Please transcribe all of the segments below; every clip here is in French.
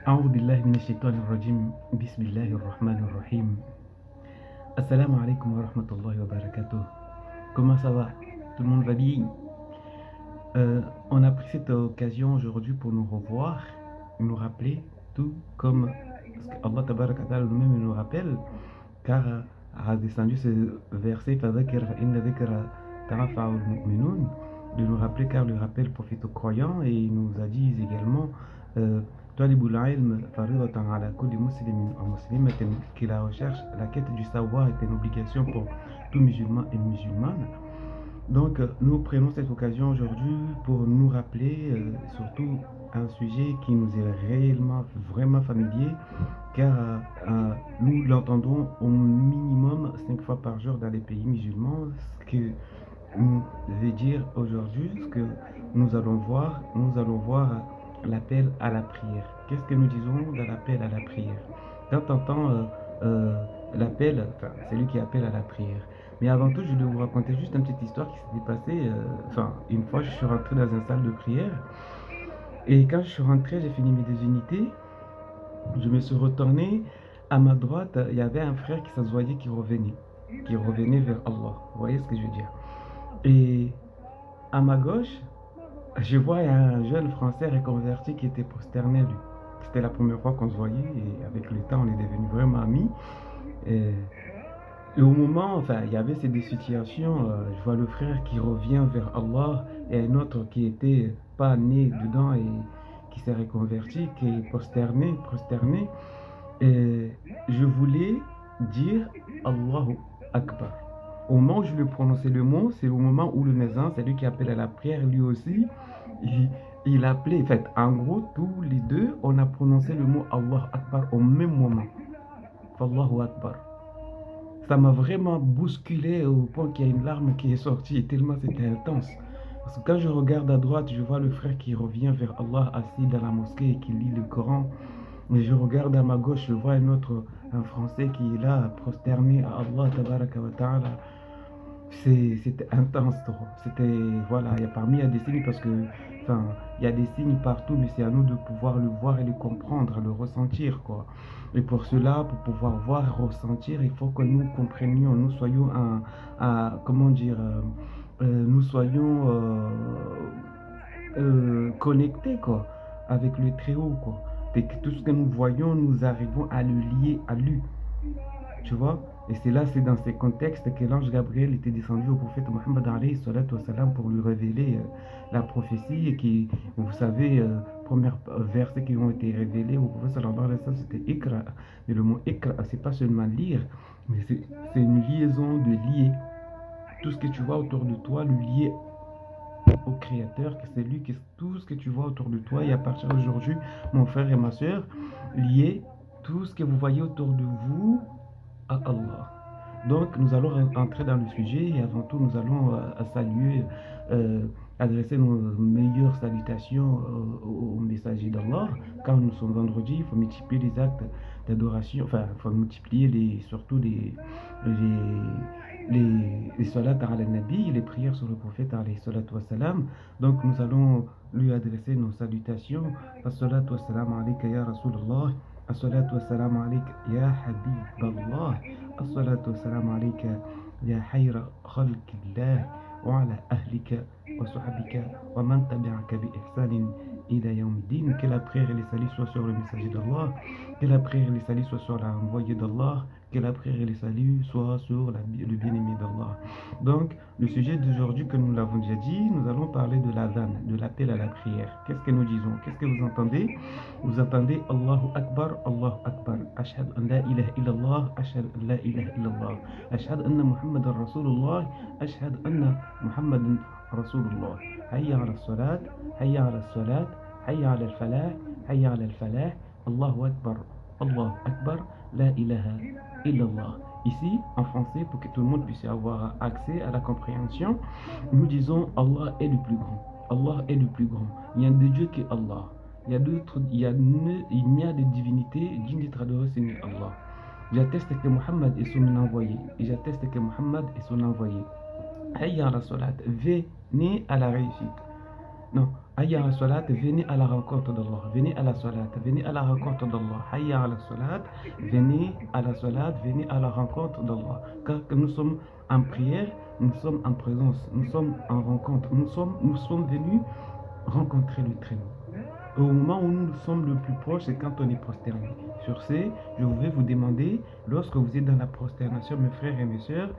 أعوذ بالله من الشيطان الرجيم بسم الله الرحمن الرحيم. Assalamu alaikum wa rahmatullahi wa barakatuh. Comment ça va? Tout le monde va bien? On a pris cette occasion aujourd'hui pour nous revoir, nous rappeler tout comme ce que Allah tabaraka wa ta'ala lui-même nous rappelle, car a descendu ce verset فَذَكِرْ فَإِنَّ ذِكْرَ تَنْفَعُ الْمُؤْمِنِينَ, de nous rappeler car le rappel profite aux croyants, et il nous a dit également طالب العلم فريضة على كل مسلم ومسلمة, que la recherche, la quête du savoir est une obligation pour tout musulman et musulmane. Donc nous prenons cette occasion aujourd'hui pour nous rappeler surtout un sujet qui nous est réellement vraiment familier, car nous l'entendons au minimum 5 fois par jour dans les pays musulmans. Ce que nous veut dire aujourd'hui, ce que nous allons voir l'appel à la prière. Qu'est-ce que nous disons dans l'appel à la prière? Quand on entend l'appel, enfin, c'est lui qui appelle à la prière. Mais avant tout, je vais vous raconter juste une petite histoire qui s'était passée. Une fois, je suis rentré dans une salle de prière. Et quand je suis rentré, j'ai fini mes 2 unités. Je me suis retourné. À ma droite, il y avait un frère qui se voyait qui revenait vers Allah. Vous voyez ce que je veux dire? Et à ma gauche, je vois un jeune Français reconverti qui était prosterné, lui. C'était la première fois qu'on se voyait, et avec le temps, on est devenus vraiment amis. Et au moment, il y avait ces 2 situations. Je vois le frère qui revient vers Allah, et un autre qui était pas né dedans et qui s'est reconverti, qui est prosterné. Et je voulais dire Allahu Akbar. Au moment où je lui prononçais le mot, c'est au moment où le mézan, c'est lui qui appelle à la prière, lui aussi, il appelait. En fait, en gros, tous les deux, on a prononcé le mot Allah Akbar au même moment. Allahu Akbar. Ça m'a vraiment bousculé au point qu'il y a une larme qui est sortie, tellement c'était intense. Parce que quand je regarde à droite, je vois le frère qui revient vers Allah assis dans la mosquée et qui lit le Coran. Et je regarde à ma gauche, je vois un Français qui est là, prosterné à Allah tabaraka wa ta'ala. C'était intense, trop. Voilà, il y a des signes parce que, il y a des signes partout, mais c'est à nous de pouvoir le voir et le comprendre, le ressentir, quoi. Et pour cela, pour pouvoir voir, ressentir, il faut que nous comprenions, nous soyons comment dire, nous soyons connectés, quoi, avec le Très-Haut, quoi. Et que tout ce que nous voyons, nous arrivons à le lier à lui. Tu vois? Et c'est dans ces contextes que l'ange Gabriel était descendu au prophète Mohammed alayhi salatu wassalam pour lui révéler la prophétie, et qui, vous savez, premiers versets qui ont été révélés au prophète sallallahu alayhi wa sallam, c'était Ikra. Et le mot Ikra, c'est pas seulement lire, mais c'est une liaison de lier. Tout ce que tu vois autour de toi, le lier au Créateur, que c'est lui qui tout ce que tu vois autour de toi. Et à partir d'aujourd'hui, mon frère et ma soeur, liez tout ce que vous voyez autour de vous à Allah. Donc nous allons entrer dans le sujet, et avant tout nous allons saluer, adresser nos meilleures salutations aux messagers d'Allah. Quand nous sommes vendredi, il faut multiplier les actes d'adoration, il faut multiplier surtout les salats ala nabi, les prières sur le prophète alayhi salatu wassalam. Donc nous allons lui adresser nos salutations. As-salatu wassalamu alayka ya Rasulallah, as-salatu wassalamu alayka ya Habib Allah, as-salatu wassalamu alayka ya khayra khalqillah, wa ala ahlika wa sahbika wa man tabi'aka bi ihsanin ila yawmiddin. Que la prière et les saluts soient sur le messager d'Allah, que la prière et les saluts soient sur l'envoyé d'Allah, que la prière et les saluts soient sur le bien-aimé d'Allah. Donc, le sujet d'aujourd'hui, que nous l'avons déjà dit, nous allons parler de l'adhan, de l'appel à la prière. Qu'est-ce que nous disons? Qu'est-ce que vous entendez? Vous entendez Allahu Akbar, Allahu Akbar. Ashhadu an la ilaha illallah, ashhadu an la ilaha illallah. Ashhadu anna Muhammadan Rasulullah, ashhadu anna Muhammadan Rasulullah. Hayya ala salat, hayya ala salat, hayya ala al-falah, hayya ala al-falah. Allahu Akbar, Allahu Akbar, la ilaha illallah. Ici, en français, pour que tout le monde puisse avoir accès à la compréhension, nous disons Allah est le plus grand. Allah est le plus grand. Il y a de Dieu qui est Allah. Il n'y a de divinité digne d'être adorée, c'est Allah. J'atteste que Muhammad est son envoyé. Et j'atteste que Muhammad est son envoyé. Hayya ala salat, venez à la réussite. Non, Hayya ala salat, venez à la rencontre d'Allah. Venez à la salat, venez à la rencontre d'Allah. Hayya ala salat, venez à la salat, venez à la rencontre d'Allah. Car que nous sommes en prière, nous sommes en présence, nous sommes en rencontre, nous sommes venus rencontrer le Très-Haut. Au moment où nous sommes le plus proche, c'est quand on est prosterné. Sur ce, je vais vous demander, lorsque vous êtes dans la prosternation, mes frères et mes sœurs,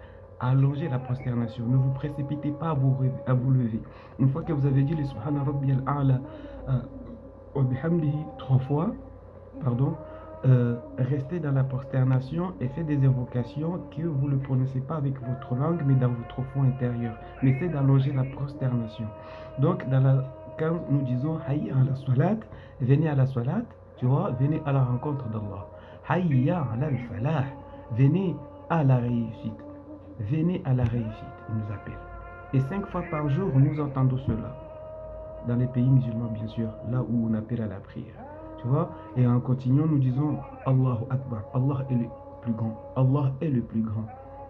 allongez la prosternation. Ne vous précipitez pas à vous lever. Une fois que vous avez dit le Subhana Rabbiyal A'la wa bihamdihi 3 fois, pardon, restez dans la prosternation et faites des invocations que vous ne prononcez pas avec votre langue, mais dans votre fond intérieur. Mais c'est d'allonger la prosternation. Donc, quand nous disons Hayya ala salat, venez à la salat, tu vois, venez à la rencontre d'Allah. Hayya ala al-falah, venez à la réussite. Venez à la réussite, il nous appelle. Et 5 fois par jour, nous entendons cela. Dans les pays musulmans, bien sûr, là où on appelle à la prière. Tu vois? Et en continuant, nous disons Allahu Akbar. Allah est le plus grand. Allah est le plus grand.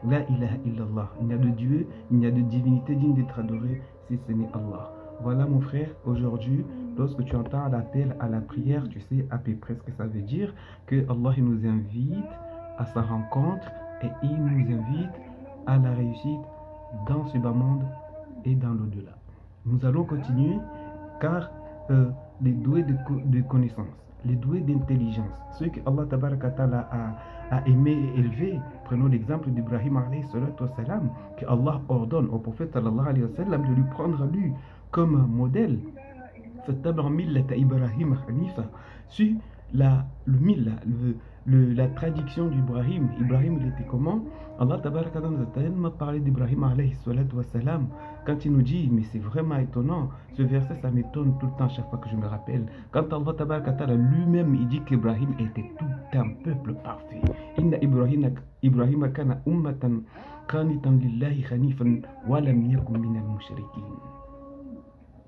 La ilaha illallah. Il n'y a de Dieu, il n'y a de divinité digne d'être adorée si ce n'est Allah. Voilà mon frère, aujourd'hui, lorsque tu entends l'appel à la prière, tu sais à peu près ce que ça veut dire, que Allah nous invite à sa rencontre et il nous invite à la réussite dans ce bas monde et dans l'au-delà. Nous allons continuer car les doués de connaissance, les doués d'intelligence, ceux que Allah Ta'ala a aimé et élevé, prenons l'exemple d'Ibrahim alayhi salam, que Allah ordonne au prophète sallallahu alayhi wa sallam de lui prendre lui comme modèle. Sur la traduction d'Ibrahim. Ibrahim, il était comment? Allah Ta'ala nous a tellement parlé d'Ibrahim alayhi salam quand il nous dit, mais c'est vraiment étonnant, ce verset ça m'étonne tout le temps chaque fois que je me rappelle. Quand Allah Ta'ala lui-même il dit qu'Ibrahim était tout un peuple parfait. Inna Ibrahim kana ummatan qanitan lillahi khanifan wa lam yakun minal mushrikin.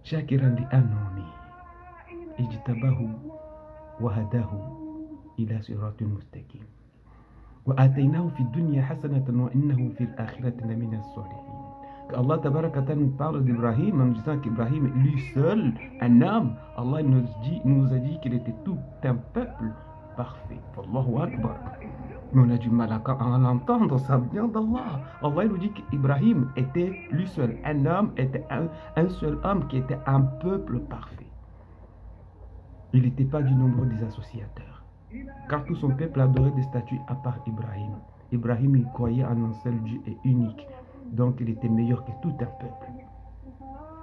شاكرا لأنعمه اجتباه وهداه إلى صراط مستقيم وآتيناه في الدنيا حسنة وإنه في الآخرة لمن الصالحين. Allah Ta'ala nous parle d'Ibrahim en nous disant qu'Ibrahim, lui seul, un homme, Allah nous a dit qu'il était tout un peuple parfait. Allahu Akbar. Mais on a du mal à l'entendre, ça vient d'Allah. Allah nous dit qu'Ibrahim était lui seul, un homme, était un seul homme qui était un peuple parfait. Il n'était pas du nombre des associateurs. Car tout son peuple adorait des statues à part Ibrahim. Ibrahim, il croyait en un seul Dieu et unique. Donc il était meilleur que tout un peuple.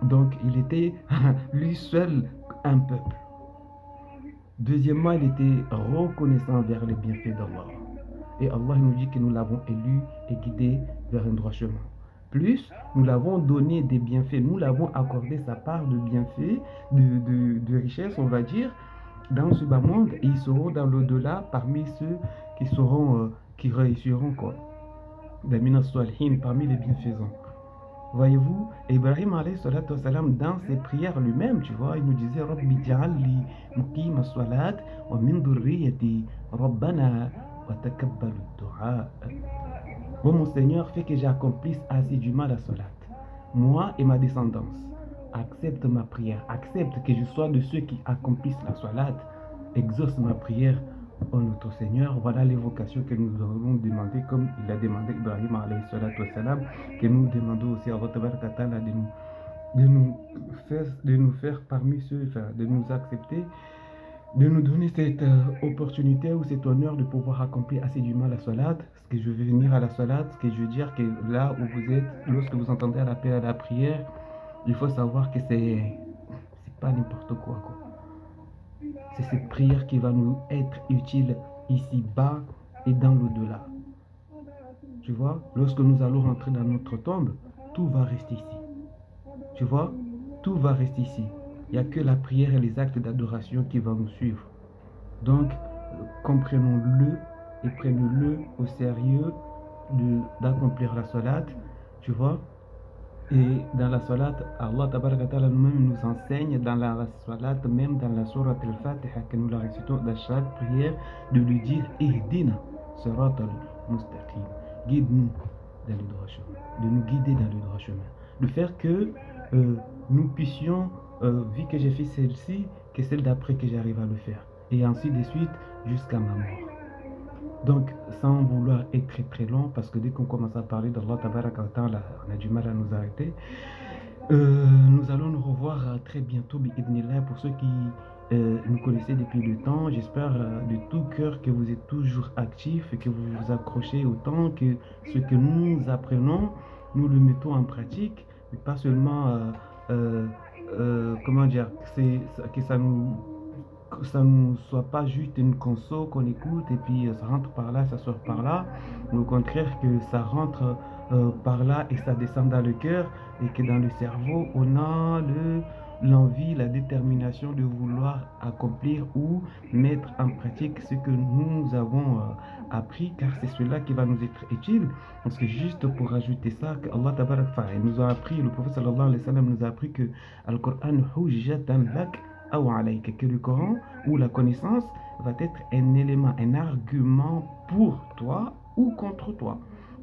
Donc il était lui seul un peuple. Deuxièmement, il était reconnaissant vers les bienfaits d'Allah. Et Allah nous dit que nous l'avons élu et guidé vers un droit chemin. Plus, nous l'avons donné des bienfaits, nous l'avons accordé sa part de bienfaits, de richesse, on va dire, dans ce bas monde, et ils seront dans l'au-delà parmi ceux qui réussiront quoi. Parmi les bienfaisants. Voyez-vous, Ibrahim alayhi salatu salam, dans ses prières lui-même, tu vois, il nous disait Rabbi ja'alli muqim as-salat wa min dhurriyyati Rabbana wa taqabbal ad-du'a. Oh mon Seigneur, fais que j'accomplisse assidûment la salat. Moi et ma descendance, accepte ma prière, accepte que je sois de ceux qui accomplissent la salat, exauce ma prière. Oh notre Seigneur, voilà l'évocation que nous avons demandé, comme il a demandé Ibrahim alayhi salatu wassalam, que nous demandons aussi à Allah Ta'ala de nous faire parmi ceux, enfin, de nous accepter, de nous donner cette opportunité ou cet honneur de pouvoir accomplir assidûment la salat. Ce que je veux venir à la salat, ce que je veux dire que là où vous êtes, lorsque vous entendez l'appel à la prière, il faut savoir que c'est pas n'importe quoi. C'est cette prière qui va nous être utile ici-bas et dans l'au-delà. Tu vois, lorsque nous allons rentrer dans notre tombe, tout va rester ici. Tu vois, tout va rester ici. Il n'y a que la prière et les actes d'adoration qui vont nous suivre. Donc, comprenons-le et prenons-le au sérieux d'accomplir la salat. Tu vois. Et dans la salat, Allah Ta'ala nous enseigne dans la salat, même dans la sourate al-Fatiha, que nous la récitons dans chaque prière, de lui dire Ihdina sirat al-mustaqim. Guide-nous dans le droit chemin, de nous guider dans le droit chemin, de faire que nous puissions vu que j'ai fait celle-ci, que celle d'après que j'arrive à le faire. Et ainsi de suite jusqu'à ma mort. Donc, sans vouloir être très très long, parce que dès qu'on commence à parler d'Allah Tabaraka wa Ta'ala, on a du mal à nous arrêter. Nous allons nous revoir très bientôt, bi'idhnillah, pour ceux qui nous connaissez depuis le temps. J'espère de tout cœur que vous êtes toujours actifs et que vous vous accrochez autant, que ce que nous apprenons, nous le mettons en pratique, et pas seulement, comment dire, que ça ne soit pas juste une console qu'on écoute et puis ça rentre par là, ça sort par là. Mais au contraire, que ça rentre par là et ça descend dans le cœur et que dans le cerveau, on a l'envie, la détermination de vouloir accomplir ou mettre en pratique ce que nous avons appris, car c'est cela qui va nous être utile. Parce que juste pour ajouter ça, que Allah Tabarak, enfin, il nous a appris, le prophète sallallahu alayhi wa sallam nous a appris que Al-Qur'an hujjatan lak aw alayka, que le Coran ou la connaissance va être un élément, un argument pour toi ou contre toi.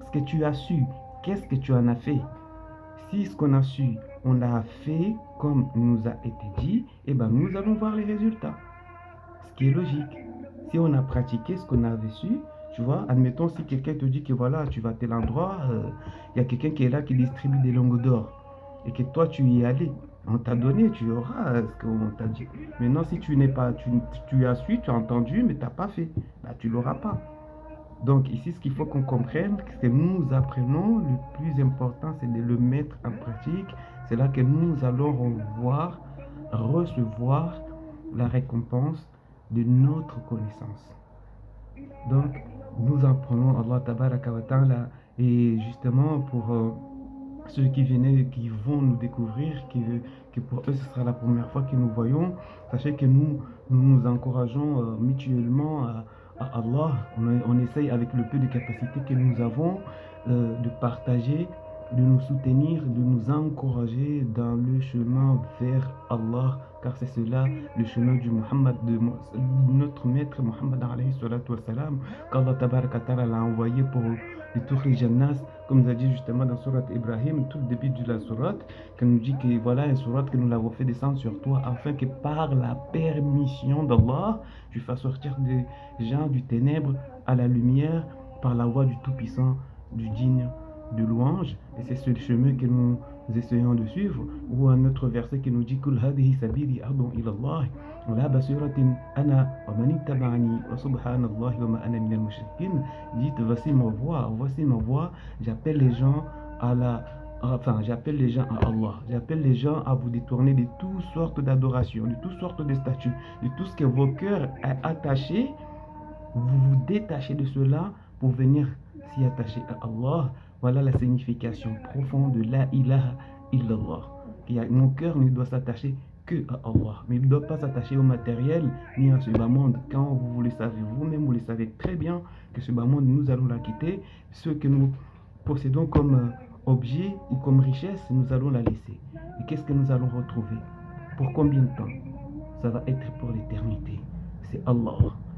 Ce que tu as su, qu'est-ce que tu en as fait? Si ce qu'on a su, on l'a fait comme nous a été dit, eh ben nous allons voir les résultats. Ce qui est logique. Si on a pratiqué ce qu'on avait su, tu vois, admettons si quelqu'un te dit que voilà, tu vas à tel endroit, il y a quelqu'un qui est là qui distribue des langues d'or et que toi tu y es allé. On t'a donné, tu auras ce qu'on t'a dit. Maintenant, si tu n'es pas, tu as su, tu as entendu, mais tu n'as pas fait, bah, tu ne l'auras pas. Donc ici, ce qu'il faut qu'on comprenne, c'est que nous apprenons, le plus important, c'est de le mettre en pratique. C'est là que nous allons recevoir la récompense de notre connaissance. Donc, nous apprenons Allah Tabaraka wa Ta'ala et justement pour ceux qui vont nous découvrir, que pour eux ce sera la première fois que nous voyons, sachez que nous encourageons mutuellement à Allah. On essaye avec le peu de capacité que nous avons de partager, de nous soutenir, de nous encourager dans le chemin vers Allah, car c'est cela le chemin du Muhammad, de notre maître Muhammad alayhi salatu wassalam, qu'Allah tabaraka ta'ala l'a envoyé pour le Tukhri Jannas, comme nous a dit justement dans Surat Ibrahim, tout le début de la Surat, qui nous dit que voilà une Surat que nous l'avons fait descendre sur toi, afin que par la permission d'Allah, tu fasses sortir des gens du ténèbre à la lumière par la voix du Tout-Puissant, du digne de louange. Et c'est ce chemin que nous essayons de suivre. Ou un autre verset qui nous dit Kul hadihi sabili ardun ila Allah wa la basiratin ana wa man ittaba'ani wa subhanallahi wa ma ana minal mushrikin. Dites voici ma voix, j'appelle les gens à j'appelle les gens à Allah, j'appelle les gens à vous détourner de toutes sortes d'adorations, de toutes sortes de statuts, de tout ce que vos cœurs est attaché. Vous vous détachez de cela pour venir s'y attacher à Allah. Voilà la signification profonde de la ilaha illallah. Mon cœur ne doit s'attacher que à Allah, mais il ne doit pas s'attacher au matériel ni à ce bas monde. Quand vous le savez, vous-même vous le savez très bien que ce bas monde, nous allons la quitter. Ce que nous possédons comme objet ou comme richesse, nous allons la laisser. Et qu'est-ce que nous allons retrouver? Pour combien de temps? Ça va être pour l'éternité. C'est Allah.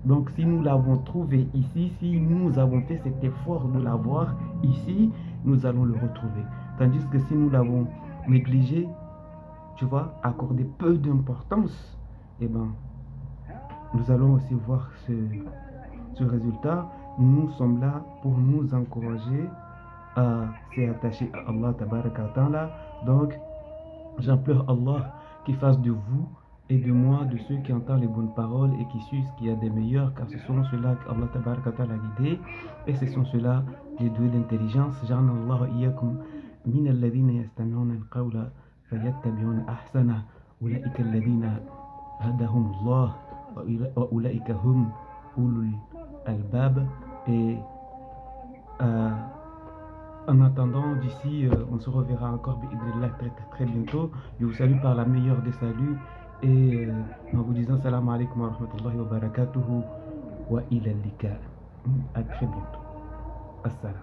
Donc si nous l'avons trouvé ici, si nous avons fait cet effort de l'avoir ici, nous allons le retrouver. Tandis que si nous l'avons négligé, tu vois, accordé peu d'importance, eh ben, nous allons aussi voir ce résultat. Nous sommes là pour nous encourager à s'attacher à Allah Tabaraka wa Ta'ala. Donc, j'implore Allah qu'il fasse de vous et de moi, de ceux qui entendent les bonnes paroles et qui suivent ce qu'il y a des meilleurs, car ce sont ceux-là qu'Allah Tabaraka wa Ta'ala a guidé, et ce sont ceux-là les doués d'intelligence. Ja'alna Allah iyyakum min alladhina yastami'una al-qawla fayattabi'una ahsana ulaika alladhina hadahum Allah wa ulaika hum ulul albab. Et en attendant, d'ici, on se reverra encore très, très bientôt. Je vous salue par la meilleure des saluts et en vous disant salam alaikum wa rahmatullahi wa barakatuhu wa ila lika. À très bientôt. Assalam.